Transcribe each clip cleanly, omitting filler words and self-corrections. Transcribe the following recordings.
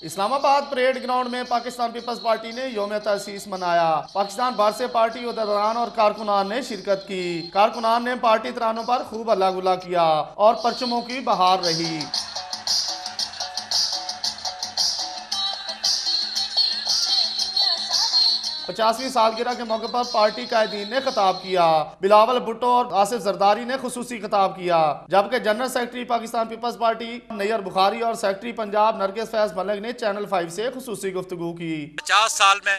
اسلام آباد parade ground میں Pakistan Peoples party نے یوم تاسیس منایا۔ پاکستان بھر سے پارٹی عہدیداران اور کارکنان نے شرکت کی۔ کارکنان نے پارٹی ترانوں پر خوب ہلا گلا کیا اور پرچموں کی بہار رہی۔ 50ویں سالگرہ کے موقع پر پارٹی قائدین نے خطاب کیا۔ بلاول بھٹو اور آصف زرداری نے خصوصی خطاب کیا، جبکہ جنرل سیکرٹری پاکستان پیپلز پارٹی نیئر بخاری اور سیکرٹری پنجاب نرگس فیض ملک نے چینل 5 سے خصوصی گفتگو کی۔ 50 سال میں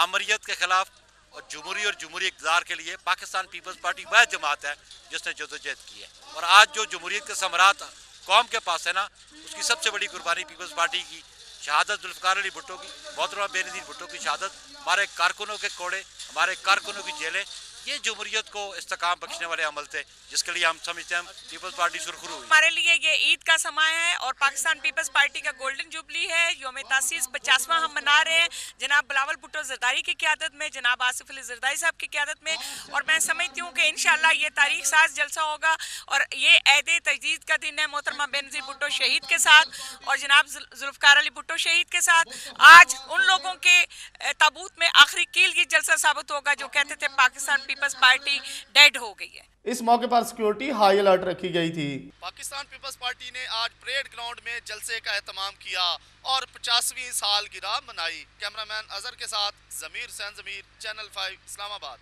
آمریت کے خلاف اور جمہوری اقتدار کے لیے پاکستان پیپلز پارٹی وہ جماعت ہے جس نے جدوجہد کی ہے، اور آج جو جمہوریت کے ثمرات قوم کے پاس ہے نا، اس کی سب سے بڑی قربانی پیپلز پارٹی کی شہادت ذوالفقار علی بھٹو کی، محترمہ بے نظیر بھٹو کی شہادت، ہمارے کارکنوں کے کوڑے، ہمارے کارکنوں کی جیلیں، یہ جمہوریت کو استحکام بخشنے والے عمل تھے جس کے لیے ہم سمجھتے ہیں پیپلز پارٹی سرخرو ہوئی۔ ہمارے لیے یہ عید کا سماں ہے اور پاکستان پیپلز پارٹی کا گولڈن جوبلی ہے۔ یوم تاسیس 50واں ہم منا رہے ہیں جناب بلاول بھٹو زرداری کی قیادت میں، جناب آصف علی زرداری صاحب کی قیادت میں، اور میں سمجھتی ہوں کہ انشاءاللہ یہ تاریخ ساز جلسہ ہوگا اور یہ عید تجدید کا دن ہے محترمہ بے نظیر بھٹو شہید کے ساتھ اور جناب ذوالفقار علی بھٹو شہید کے ساتھ۔ آج ان لوگوں کے تابوت میں آخری کیل یہ جلسہ ثابت ہوگا جو کہتے تھے پاکستان پیپلز پارٹی ڈیڈ ہو گئی ہے۔ اس موقع پر سیکیورٹی ہائی الرٹ رکھی گئی تھی۔ پاکستان پیپلز پارٹی نے آج پریڈ گراؤنڈ میں جلسے کا اہتمام کیا اور 50ویں سالگرہ منائی۔ کیمرہ مین اظہر کے ساتھ ضمیر حسین ضمیر، چینل 5 اسلام آباد۔